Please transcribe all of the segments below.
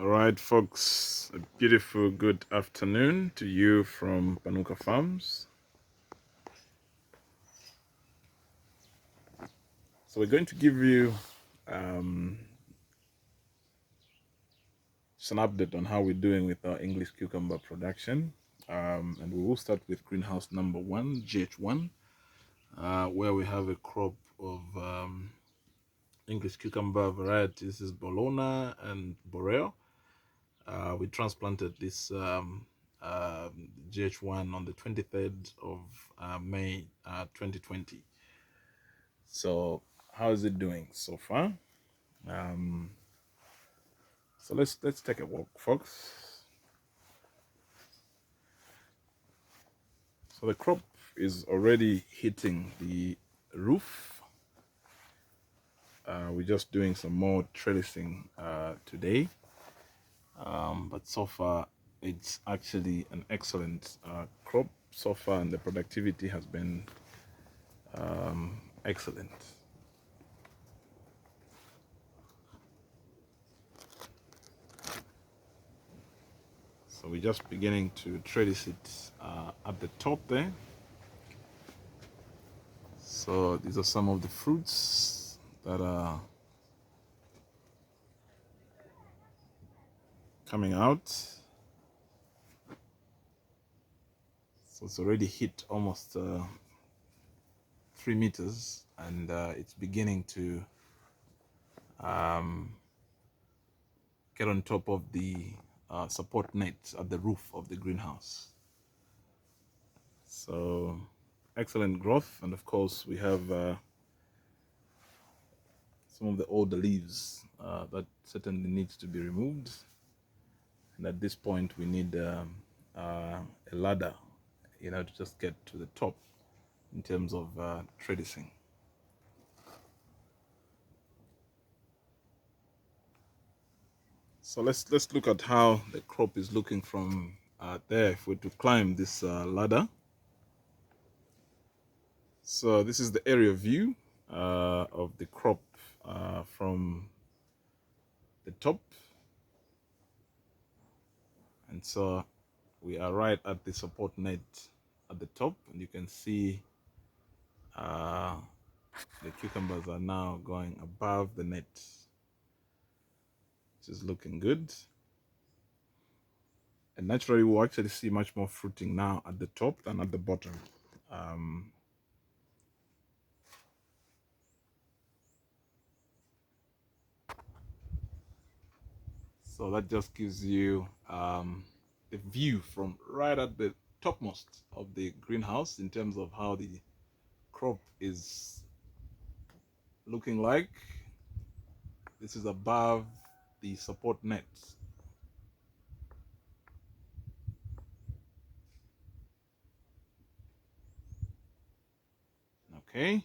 All right, folks, a beautiful good afternoon to you from Panuka Farms. So we're going to give you just an update on how we're doing with our English cucumber production. And we will start with greenhouse number 1, GH1, where we have a crop of English cucumber varieties. This is Bologna and Boreo. We transplanted this GH1 on the 23rd of May 2020. So how is it doing so far? So let's take a walk, folks. So the crop is already hitting the roof. We're just doing some more trellising today, but so far it's actually an excellent crop so far, and the productivity has been excellent. So we're just beginning to trellis it at the top there. So these are some of the fruits that are coming out. So it's already hit almost 3 meters, and it's beginning to get on top of the support net at the roof of the greenhouse. So excellent growth, and of course we have some of the older leaves that certainly needs to be removed, and at this point we need a ladder, to just get to the top in terms of trellising. So let's look at how the crop is looking from there. If we're to climb this ladder, so this is the area view of the crop from the top, and so we are right at the support net at the top, and you can see the cucumbers are now going above the net, which is looking good. And naturally we'll actually see much more fruiting now at the top than at the bottom. So that just gives you the view from right at the topmost of the greenhouse in terms of how the crop is looking like. This is above the support net. Okay.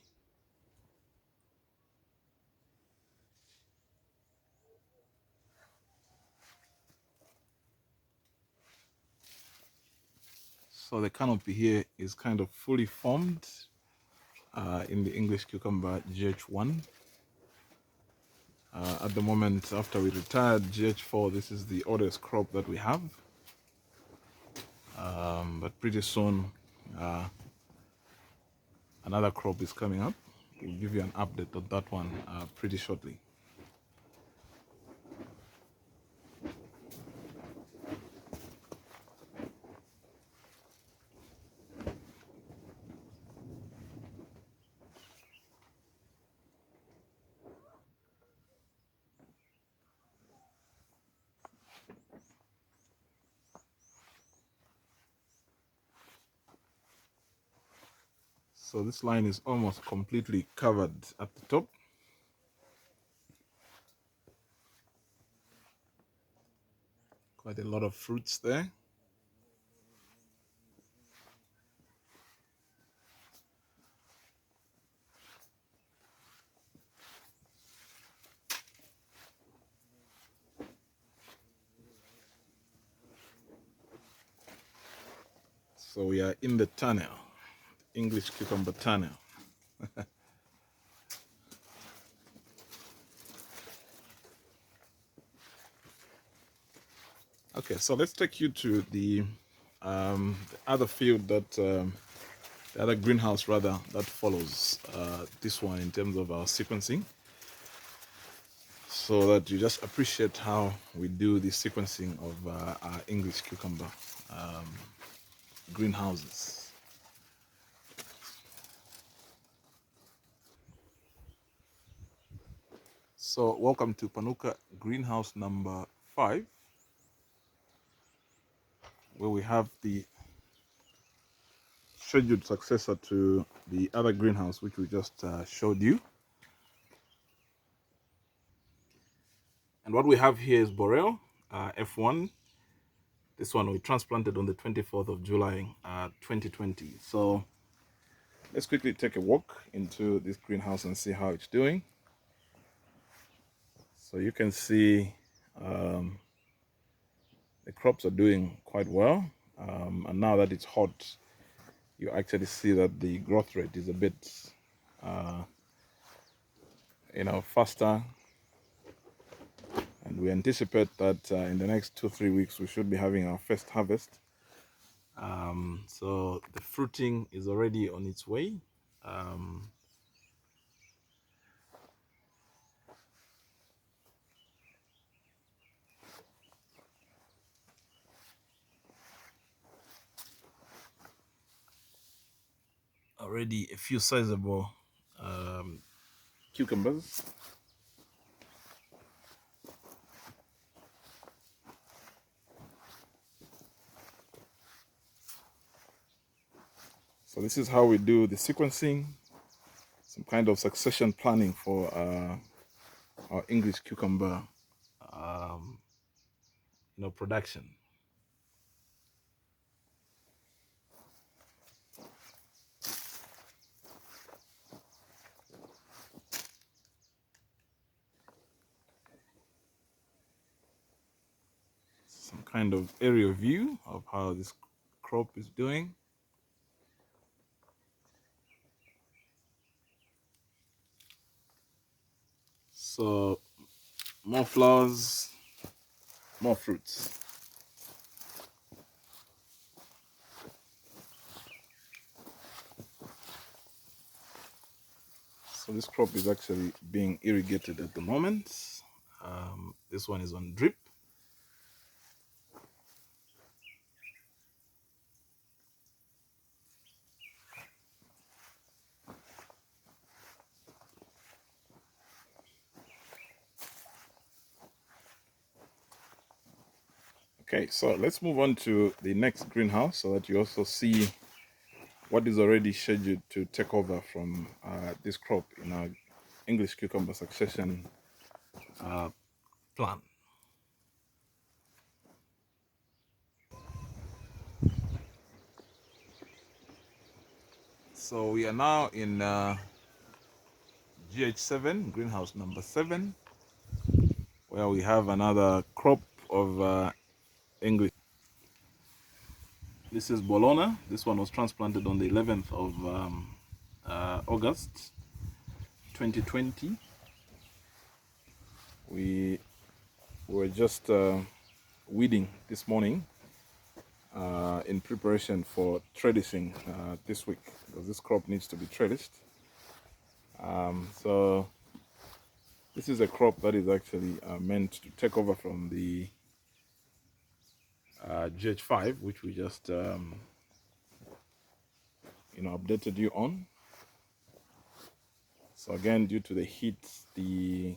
So the canopy here is kind of fully formed in the English cucumber GH1. At the moment, after we retired GH4, this is the oldest crop that we have. But pretty soon, another crop is coming up. We'll give you an update on that one pretty shortly. So this line is almost completely covered at the top. Quite a lot of fruits there. So we are in the tunnel, English cucumber tunnel. Okay, so let's take you to the other field that the other greenhouse rather that follows this one in terms of our sequencing, so that you just appreciate how we do the sequencing of our English cucumber greenhouses. So welcome to Panuka greenhouse number 5, where we have the scheduled successor to the other greenhouse which we just showed you. And what we have here is Boreal F1. This one we transplanted on the 24th of July 2020. So let's quickly take a walk into this greenhouse and see how it's doing. So you can see the crops are doing quite well. And now that it's hot, you actually see that the growth rate is a bit, faster. And we anticipate that in the next 2-3 weeks, we should be having our first harvest. So the fruiting is already on its way. Already a few sizable cucumbers. So this is how we do the sequencing, some kind of succession planning for our English cucumber production. Some kind of aerial view of how this crop is doing. So more flowers, more fruits. So this crop is actually being irrigated at the moment. This one is on drip. Okay, so let's move on to the next greenhouse so that you also see what is already scheduled to take over from this crop in our English cucumber succession plan. So we are now in GH7, greenhouse number 7, where we have another crop of English. This is Bologna. This one was transplanted on the 11th of August 2020. We were just weeding this morning in preparation for trellising this week, because this crop needs to be trellised. So this is a crop that is actually meant to take over from the GH5, which we just updated you on. So again, due to the heat, the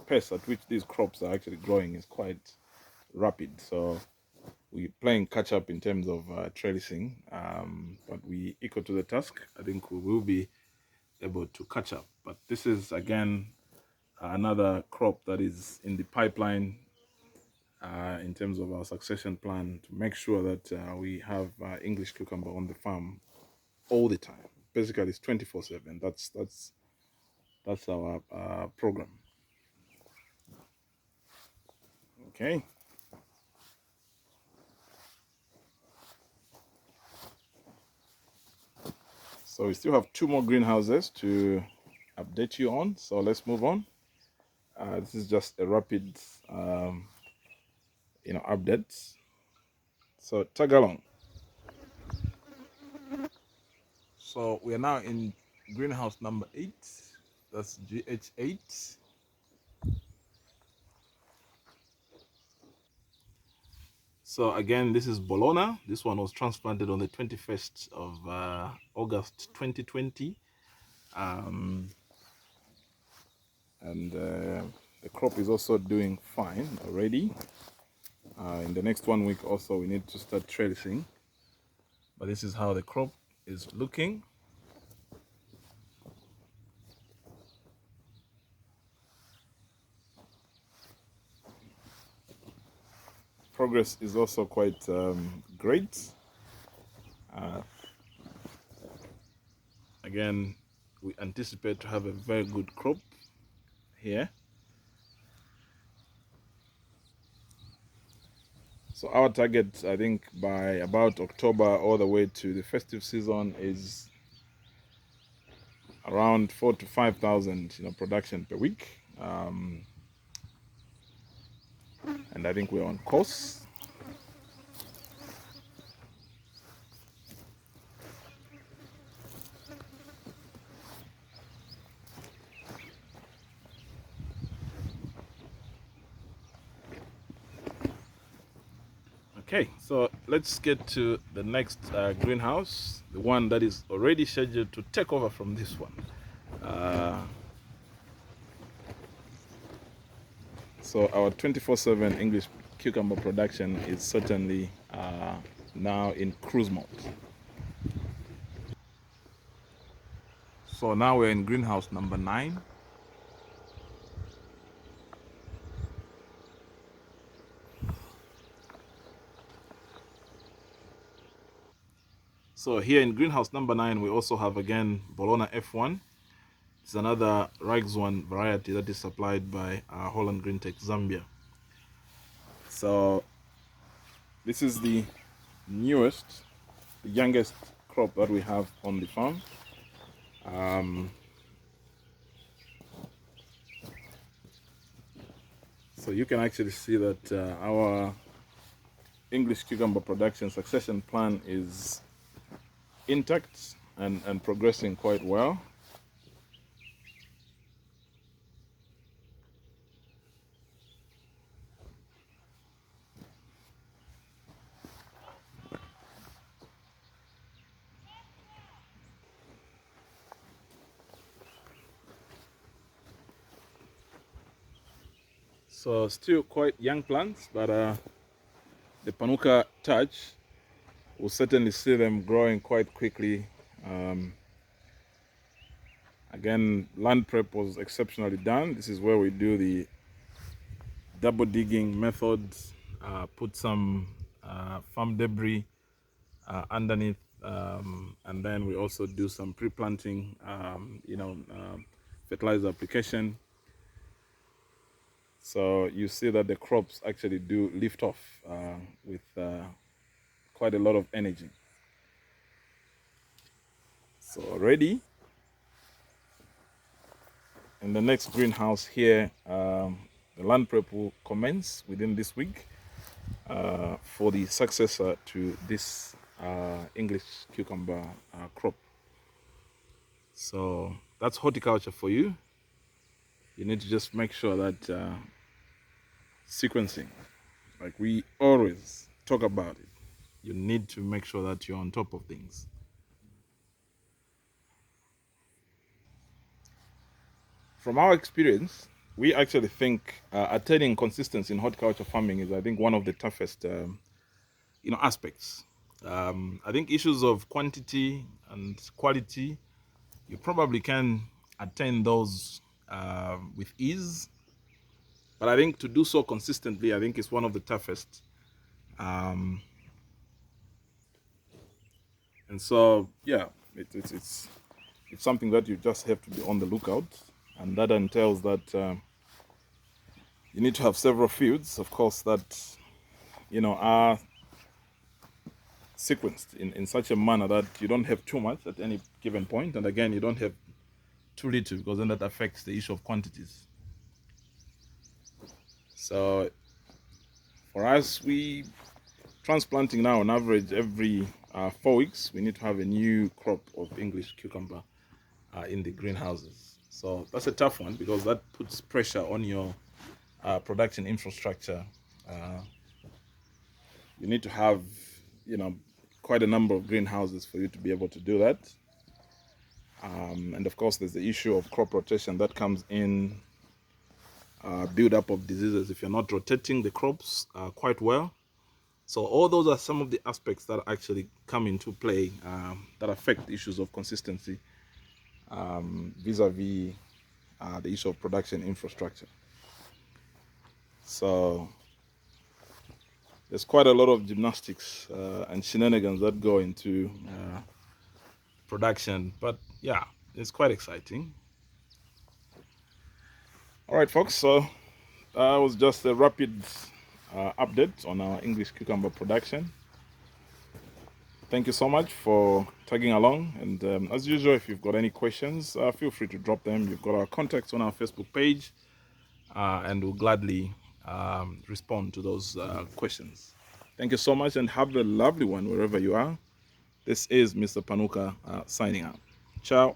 pace at which these crops are actually growing is quite rapid. So we're playing catch up in terms of trellising, but we equal to the task. I think we will be able to catch up. But this is again another crop that is in the pipeline in terms of our succession plan to make sure that we have English cucumber on the farm all the time. Basically, it's 24/7. That's our program. Okay. So we still have 2 more greenhouses to update you on. So let's move on. This is just a rapid, update. So tag along. So we are now in greenhouse number 8. That's GH8. So again, this is Bologna. This one was transplanted on the 21st of August 2020. And the crop is also doing fine already. In the next 1 week also, we need to start trellising. But this is how the crop is looking. Progress is also quite great. Again, we anticipate to have a very good crop here. So our target, I think, by about October all the way to the festive season is around 4,000 to 5,000, production per week. And I think we're on course. Okay, so let's get to the next greenhouse, the one that is already scheduled to take over from this one. So our 24/7 English cucumber production is certainly now in cruise mode. So now we're in greenhouse number 9. So here in greenhouse number 9, we also have again Bologna F1. It's another Rijkswaan variety that is supplied by Holland Green Tech Zambia. So this is the newest, the youngest crop that we have on the farm. So you can actually see that our English cucumber production succession plan is intact and progressing quite well. So still quite young plants, but the Panuka touch will certainly see them growing quite quickly. Again, land prep was exceptionally done. This is where we do the double digging method, put some farm debris underneath, and then we also do some pre-planting, fertilizer application. So you see that the crops actually do lift off with quite a lot of energy. So already in the next greenhouse here, the land prep will commence within this week for the successor to this English cucumber crop. So that's horticulture for you. You need to just make sure that sequencing, like we always talk about it, you need to make sure that you're on top of things. From our experience, we actually think attaining consistency in horticulture farming is, I think, one of the toughest, aspects. I think issues of quantity and quality, you probably can attain those with ease. But I think to do so consistently, I think is one of the toughest. And so, yeah, it's something that you just have to be on the lookout. And that entails that you need to have several fields, of course, that, are sequenced in such a manner that you don't have too much at any given point. And again, you don't have too little, because then that affects the issue of quantities. So for us, we transplanting now on average every 4 weeks. We need to have a new crop of English cucumber in the greenhouses. So that's a tough one because that puts pressure on your production infrastructure. You need to have, quite a number of greenhouses for you to be able to do that. And of course, there's the issue of crop rotation that comes in, build-up of diseases if you're not rotating the crops quite well. So all those are some of the aspects that actually come into play that affect issues of consistency vis-a-vis the issue of production infrastructure. So there's quite a lot of gymnastics and shenanigans that go into production, but yeah, it's quite exciting. All right, folks, so that was just a rapid update on our English cucumber production. Thank you so much for tagging along, and as usual, if you've got any questions, feel free to drop them. You've got our contacts on our Facebook page, and we'll gladly respond to those questions. Thank you so much, and have a lovely one wherever you are. This is Mr. Panuka signing out. Ciao.